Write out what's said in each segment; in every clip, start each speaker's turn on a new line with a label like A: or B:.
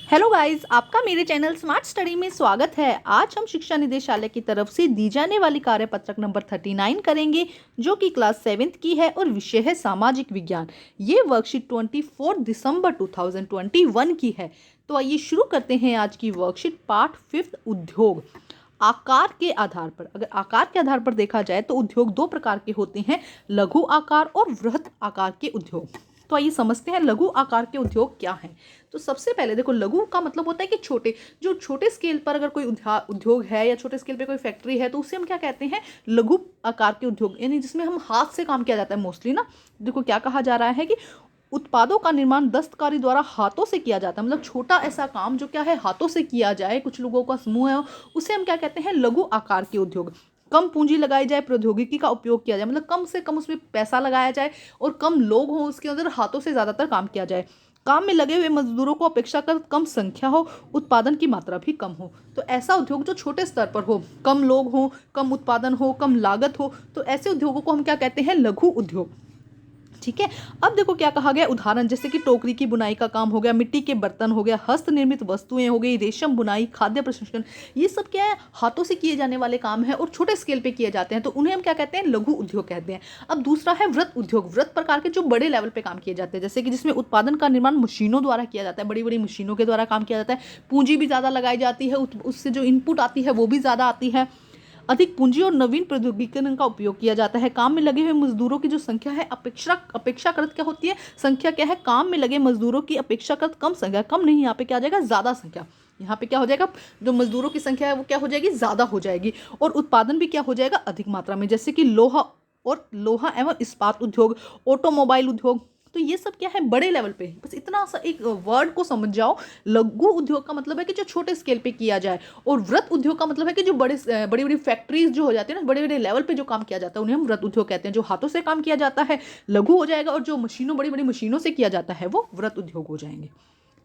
A: Hello guys, आपका मेरे channel smart study में स्वागत है। आज हम शिक्षा निदेशालय की तरफ से दी जाने वाली कार्यपत्रक नंबर 39 करेंगे, जो कि क्लास 7th की है और विषय है सामाजिक विज्ञान। ये वर्कशीट 24 दिसंबर 2021 की है। तो आइए शुरू करते हैं आज की वर्कशीट। पार्ट 5 उद्योग। आकार के आधार पर, अगर आकार के आधार पर देखा जाए तो उद्योग दो प्रकार के होते हैं, लघु आकार और वृहत आकार के उद्योग। तो आइए समझते हैं लघु आकार के उद्योग क्या हैं। तो सबसे पहले देखो, लघु का मतलब होता है कि छोटे, जो छोटे स्केल पर अगर कोई उद्योग है या छोटे स्केल पे कोई फैक्ट्री है तो उसे हम क्या कहते हैं, लघु आकार के उद्योग, यानी जिसमें हम हाथ से काम किया जाता है मोस्टली ना। देखो क्या कहा जा रहा है कि उत्पादों का निर्माण दस्तकारी द्वारा हाथों से किया जाता है, मतलब छोटा ऐसा काम जो क्या है हाथों से किया जाए, कुछ लोगों का समूह है, उसे हम क्या कहते हैं, लघु आकार के उद्योग। कम पूंजी लगाई जाए, प्रौद्योगिकी का उपयोग किया जाए, मतलब कम से कम उसमें पैसा लगाया जाए और कम लोग हों उसके अंदर, हाथों से ज़्यादातर काम किया जाए। काम में लगे हुए मजदूरों को अपेक्षाकृत कम संख्या हो, उत्पादन की मात्रा भी कम हो। तो ऐसा उद्योग जो छोटे स्तर पर हो, कम लोग हो, कम उत्पादन हो, कम लागत हो, तो ऐसे उद्योगों को हम क्या कहते हैं, लघु उद्योग। ठीक है। अब देखो क्या कहा गया, उदाहरण जैसे कि टोकरी की बुनाई का काम हो गया, मिट्टी के बर्तन हो गया, हस्त निर्मित वस्तुएं हो गई, रेशम बुनाई, खाद्य प्रसंस्करण, ये सब क्या है, हाथों से किए जाने वाले काम है और छोटे स्केल पे किए जाते हैं, तो उन्हें हम क्या कहते हैं, लघु उद्योग कहते हैं। अब दूसरा है व्रत उद्योग। व्रत प्रकार के जो बड़े लेवल पे काम किए जाते हैं, जैसे कि जिसमें उत्पादन का निर्माण मशीनों द्वारा किया जाता है, बड़ी बड़ी मशीनों के द्वारा काम किया जाता है, पूंजी भी ज़्यादा लगाई जाती है, उससे जो इनपुट आती है वो भी ज़्यादा आती है, अधिक पूंजी और नवीन प्रौद्योगिकी का उपयोग किया जाता है। काम में लगे हुए मजदूरों की जो संख्या है अपेक्षाकृत क्या होती है, संख्या क्या है, काम में लगे मजदूरों की अपेक्षाकृत कम संख्या, कम नहीं, यहाँ पे क्या आ जाएगा, ज्यादा संख्या। यहाँ पे क्या हो जाएगा, जो मजदूरों की संख्या है वो क्या हो जाएगी, ज्यादा हो जाएगी, और उत्पादन भी क्या हो जाएगा, अधिक मात्रा में, जैसे कि लोहा एवं इस्पात उद्योग, ऑटोमोबाइल उद्योग। तो ये सब क्या है, बड़े लेवल पे। बस इतना सा एक वर्ड को समझ जाओ, लघु उद्योग का मतलब है कि जो छोटे स्केल पे किया जाए, और व्रत उद्योग का मतलब है कि जो बड़ी बड़ी फैक्ट्रीज जो हो जाती है ना, बड़े बड़े लेवल पे जो काम किया जाता है, उन्हें हम व्रत उद्योग कहते हैं। जो हाथों से काम किया जाता है लघु हो जाएगा, और जो बड़ी बड़ी मशीनों से किया जाता है वो व्रत उद्योग हो जाएंगे।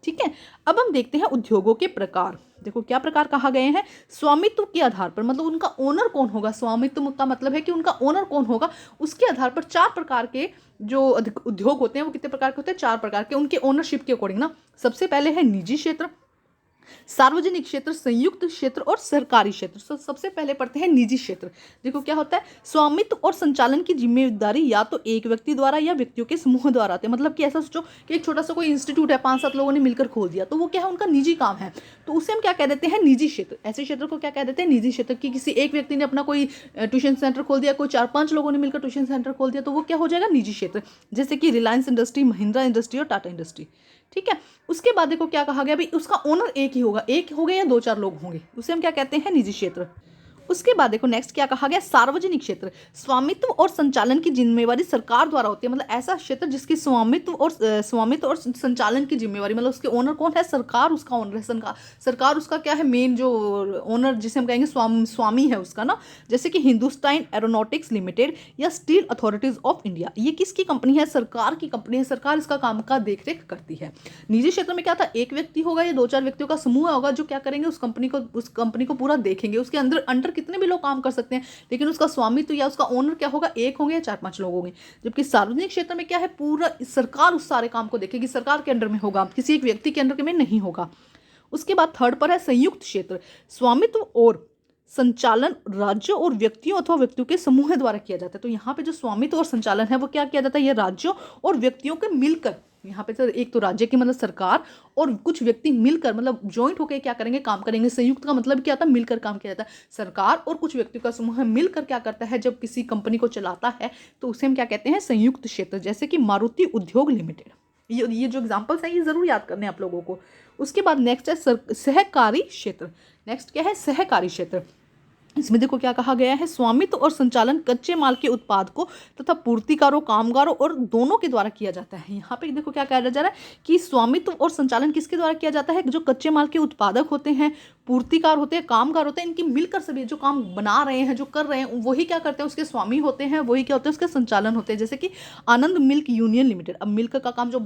A: ठीक है। अब हम देखते हैं उद्योगों के प्रकार। देखो क्या प्रकार कहा गए हैं, स्वामित्व के आधार पर, मतलब उनका ओनर कौन होगा, स्वामित्व का मतलब है कि उनका ओनर कौन होगा, उसके आधार पर चार प्रकार के जो उद्योग होते हैं वो कितने प्रकार के होते हैं, चार प्रकार के, उनके ओनरशिप के अकॉर्डिंग ना। सबसे पहले है निजी क्षेत्र, सार्वजनिक क्षेत्र, संयुक्त क्षेत्र और सरकारी क्षेत्र। सबसे पहले पढ़ते हैं निजी क्षेत्र। देखो क्या होता है, स्वामित्व और संचालन की जिम्मेदारी या तो एक व्यक्ति द्वारा या व्यक्तियों के समूह द्वारा आते हैं। मतलब कि ऐसा सोचो कि एक छोटा सा कोई इंस्टीट्यूट है, 5-7 लोगों ने मिलकर खोल दिया, तो वो क्या है, उनका निजी काम है, तो उसे हम क्या कह देते हैं, निजी क्षेत्र। ऐसे क्षेत्र को क्या कह देते हैं, निजी क्षेत्र। की किसी एक व्यक्ति ने अपना कोई ट्यूशन सेंटर खोल दिया, कोई 4-5 लोगों ने मिलकर ट्यूशन सेंटर खोल दिया, तो वो क्या हो जाएगा, निजी क्षेत्र। जैसे कि रिलायंस इंडस्ट्री, महिंद्रा इंडस्ट्री और टाटा इंडस्ट्री। ठीक है। उसके बाद देखो क्या कहा गया, भाई उसका ओनर एक ही होगा, एक हो गए या 2-4 लोग होंगे, उसे हम क्या कहते हैं, निजी क्षेत्र। उसके बाद देखो नेक्स्ट क्या कहा गया, सार्वजनिक क्षेत्र। स्वामित्व और संचालन की जिम्मेवारी सरकार द्वारा होती है, मतलब ऐसा क्षेत्र जिसकी स्वामित्व और संचालन की जिम्मेवारी, मतलब उसके ओनर कौन है, सरकार उसका ओनर है। सरकार उसका क्या है, मेन जो ओनर जिसे हम कहेंगे स्वामी है उसका ना। जैसे कि हिंदुस्तान एरोनॉटिक्स लिमिटेड या स्टील अथॉरिटीज ऑफ इंडिया, ये किसकी कंपनी है, सरकार की कंपनी है, सरकार इसका काम का देखरेख करती है। निजी क्षेत्र में क्या था, एक व्यक्ति होगा या 2-4 व्यक्तियों का समूह होगा जो क्या करेंगे, उस कंपनी को पूरा देखेंगे। उसके अंडर कितने भी लोग काम कर सकते हैं, लेकिन उसका स्वामित्व या उसका ओनर क्या होगा, एक होंगे या 4-5 लोग होंगे। जबकि सार्वजनिक क्षेत्र में क्या है, पूरा सरकार उस सारे काम को देखेगी, सरकार के अंडर में होगा, किसी एक व्यक्ति के अंडर में नहीं होगा। उसके बाद थर्ड पर है संयुक्त क्षेत्र। स्वामित्व और संचालन राज्यों और व्यक्तियों अथवा व्यक्तियों के समूह द्वारा किया जाता है। तो यहाँ पे जो स्वामित्व और संचालन है वो क्या किया जाता है, ये राज्यों और व्यक्तियों के मिलकर, यहाँ पे तो एक तो राज्य की मतलब सरकार और कुछ व्यक्ति मिलकर, मतलब ज्वाइंट होकर क्या करेंगे, काम करेंगे। संयुक्त का मतलब क्या था, मिलकर काम किया जाता है। सरकार और कुछ व्यक्तियों का समूह मिलकर क्या करता है, जब किसी कंपनी को चलाता है तो उसे हम क्या कहते हैं, संयुक्त क्षेत्र। जैसे कि मारुति उद्योग लिमिटेड, ये जो एग्जाम्पल्स हैं ये जरूर याद करने आप लोगों को। उसके बाद नेक्स्ट है सहकारी क्षेत्र। नेक्स्ट क्या है, सहकारी क्षेत्र। इसमें देखो क्या कहा गया है, स्वामित्व और संचालन कच्चे माल के उत्पाद को तथा पूर्तिकारों, कामगारों और दोनों के द्वारा किया जाता है। यहाँ पे देखो क्या कहा जा रहा है कि स्वामित्व और संचालन किसके द्वारा किया जाता है, जो कच्चे माल के उत्पादक होते हैं, पूर्तिकार होते हैं, कामगार होते हैं, इनकी मिलकर सभी जो काम बना रहे हैं, जो कर रहे हैं, वही क्या करते हैं, उसके स्वामी होते हैं, वही क्या होते हैं, उसके संचालन होते हैं। जैसे कि आनंद मिल्क यूनियन लिमिटेड, अब मिल्क का काम जो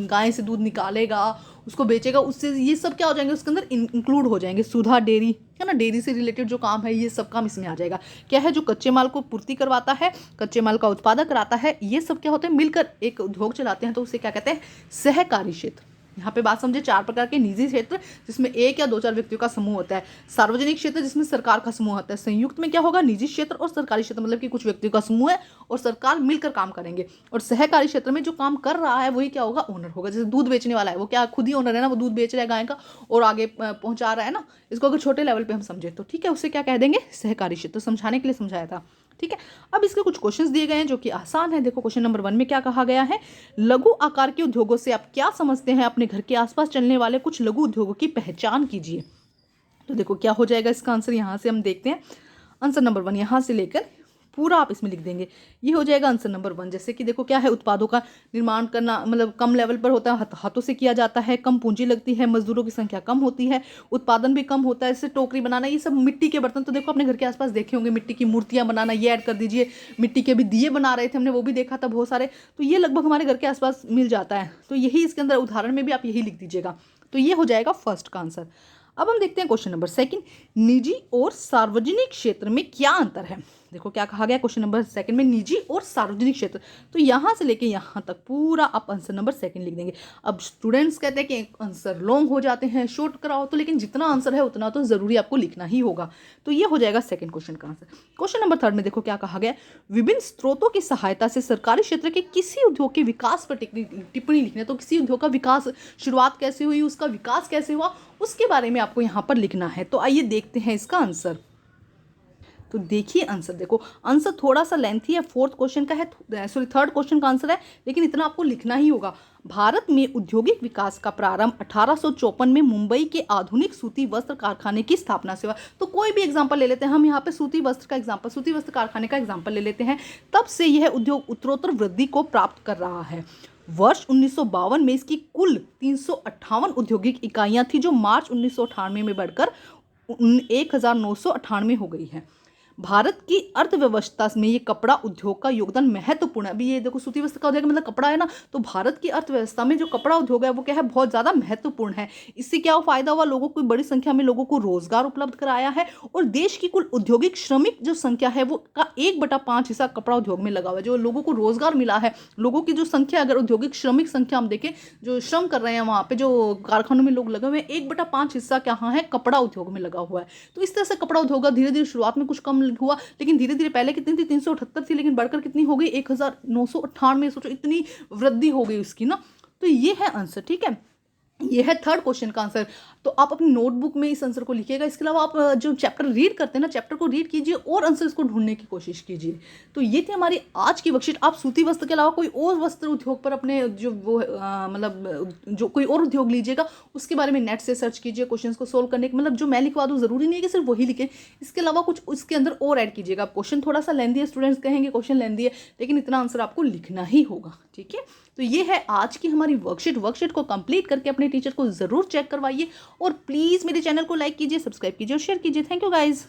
A: गाय से दूध निकालेगा, उसको बेचेगा, उससे ये सब क्या हो जाएंगे, उसके अंदर इंक्लूड हो जाएंगे। सुधा डेयरी है ना, डेयरी से रिलेटेड जो काम है ये सब काम इसमें आ जाएगा। क्या है, जो कच्चे माल को पूर्ति करवाता है, कच्चे माल का उत्पादन कराता है, ये सब क्या होते हैं, मिलकर एक उद्योग चलाते हैं, तो उसे क्या कहते हैं, सहकारी क्षेत्र। यहाँ पे बात समझे, 4 प्रकार के निजी क्षेत्र जिसमें एक या 2-4 व्यक्तियों का समूह होता है, सार्वजनिक क्षेत्र जिसमें सरकार का समूह होता है, संयुक्त में क्या होगा, निजी क्षेत्र और सरकारी क्षेत्र, मतलब कि कुछ व्यक्तियों का समूह है और सरकार मिलकर काम करेंगे, और सहकारी क्षेत्र में जो काम कर रहा है वही क्या होगा, ओनर होगा। जैसे दूध बेचने वाला है वो क्या खुद ही ओनर है ना, वो दूध बेच रहा है गाय का और आगे पहुंचा रहा है ना, इसको अगर छोटे लेवल पे हम समझे तो ठीक है, उसे क्या कह देंगे, सहकारी क्षेत्र। समझाने के लिए समझाया था, ठीक है। अब इसके कुछ क्वेश्चंस दिए गए हैं जो कि आसान है। देखो क्वेश्चन नंबर 1 में क्या कहा गया है, लघु आकार के उद्योगों से आप क्या समझते हैं, अपने घर के आसपास चलने वाले कुछ लघु उद्योगों की पहचान कीजिए। तो देखो क्या हो जाएगा इसका आंसर, यहाँ से हम देखते हैं आंसर नंबर 1 यहाँ से लेकर पूरा आप इसमें लिख देंगे, ये हो जाएगा आंसर नंबर 1। जैसे कि देखो क्या है, उत्पादों का निर्माण करना मतलब कम लेवल पर होता है, हाथों से किया जाता है, कम पूंजी लगती है, मजदूरों की संख्या कम होती है, उत्पादन भी कम होता है, इससे टोकरी बनाना, ये सब मिट्टी के बर्तन तो देखो अपने घर के आसपास देखे होंगे, मिट्टी की मूर्तियां बनाना, ये ऐड कर दीजिए, मिट्टी के भी दिए बना रहे थे हमने, वो भी देखा था बहुत सारे, तो ये लगभग हमारे घर के आसपास मिल जाता है, तो यही इसके अंदर उदाहरण में भी आप यही लिख दीजिएगा, तो ये हो जाएगा फर्स्ट का आंसर। अब हम देखते हैं क्वेश्चन नंबर 2, निजी और सार्वजनिक क्षेत्र में क्या अंतर है। देखो क्या कहा गया क्वेश्चन नंबर 2 में, निजी और सार्वजनिक क्षेत्र, तो यहाँ से लेके यहाँ तक पूरा आप आंसर नंबर 2 लिख देंगे। अब स्टूडेंट्स कहते हैं कि आंसर लॉन्ग हो जाते हैं, शॉर्ट कराओ, तो लेकिन जितना आंसर है उतना तो जरूरी आपको लिखना ही होगा, तो ये हो जाएगा सेकंड क्वेश्चन का आंसर। क्वेश्चन नंबर 3 में देखो क्या कहा गया, विभिन्न स्रोतों की सहायता से सरकारी क्षेत्र के किसी उद्योग के विकास पर टिप्पणी लिखना है, तो किसी उद्योग का विकास, शुरुआत कैसे हुई, उसका विकास कैसे हुआ, उसके बारे में आपको यहाँ पर लिखना है। तो आइए देखते हैं इसका आंसर। तो देखिए आंसर, देखो आंसर थोड़ा सा लेंथी है, फोर्थ क्वेश्चन का है, सॉरी थर्ड क्वेश्चन का आंसर है, लेकिन इतना आपको लिखना ही होगा। भारत में औद्योगिक विकास का प्रारंभ 1854 में मुंबई के आधुनिक सूती वस्त्र कारखाने की स्थापना से हुआ। तो कोई भी एग्जांपल ले लेते हैं हम, यहाँ पे सूती वस्त्र का एग्जांपल, सूती वस्त्र कारखाने का एग्जांपल ले लेते हैं, तब से यह उद्योग उत्तरोत्तर वृद्धि को प्राप्त कर रहा है। वर्ष 1952 में इसकी कुल 358 औद्योगिक इकाइयां थी, जो मार्च 1998 में बढ़कर 1998 हो गई है। भारत की अर्थव्यवस्था में ये कपड़ा उद्योग का योगदान महत्वपूर्ण है। अभी ये देखो सूती वस्त्र का उद्योग मतलब कपड़ा है ना, तो भारत की अर्थव्यवस्था में जो कपड़ा उद्योग है वो क्या है, बहुत ज़्यादा महत्वपूर्ण है। इससे क्या फायदा हुआ, लोगों को बड़ी संख्या में लोगों को रोजगार उपलब्ध कराया है, और देश की कुल औद्योगिक श्रमिक जो संख्या है वो का 1/5 हिस्सा कपड़ा उद्योग में लगा हुआ है। जो लोगों को रोजगार मिला है, लोगों की जो संख्या, अगर औद्योगिक श्रमिक संख्या हम देखें, जो श्रम कर रहे हैं वहाँ पे, जो कारखानों में लोग लगे हुए हैं, 1/5 हिस्सा कहाँ है, कपड़ा उद्योग में लगा हुआ है। तो इस तरह से कपड़ा उद्योग धीरे धीरे शुरुआत में कुछ कम हुआ, लेकिन धीरे धीरे, पहले कितनी थी, 378 थी, लेकिन बढ़कर कितनी हो गई, 1998। सोचो इतनी वृद्धि हो गई उसकी ना। तो ये है आंसर, ठीक है, ये है थर्ड क्वेश्चन का आंसर। तो आप अपनी नोटबुक में इस आंसर को लिखिएगा। इसके अलावा आप जो चैप्टर रीड करते हैं ना, चैप्टर को रीड कीजिए और आंसर्स को ढूंढने की कोशिश कीजिए। तो ये थी हमारी आज की वर्कशीट। आप सूती वस्त्र के अलावा कोई और वस्त्र उद्योग पर अपने जो वो मतलब जो कोई और उद्योग लीजिएगा, उसके बारे में नेट से सर्च कीजिए क्वेश्चंस को सोल्व करने के, मतलब जो मैं लिखवा दूँ जरूरी नहीं है कि सिर्फ वही लिखें, इसके अलावा कुछ उसके अंदर और ऐड कीजिएगा। क्वेश्चन थोड़ा सा लेंदी है, स्टूडेंट्स कहेंगे क्वेश्चन लेंदी है, लेकिन इतना आंसर आपको लिखना ही होगा, ठीक है। तो ये है आज की हमारी वर्कशीट को कंप्लीट करके अपने टीचर को जरूर चेक करवाइए, और प्लीज मेरे चैनल को लाइक कीजिए, सब्सक्राइब कीजिए और शेयर कीजिए। Thank you guys.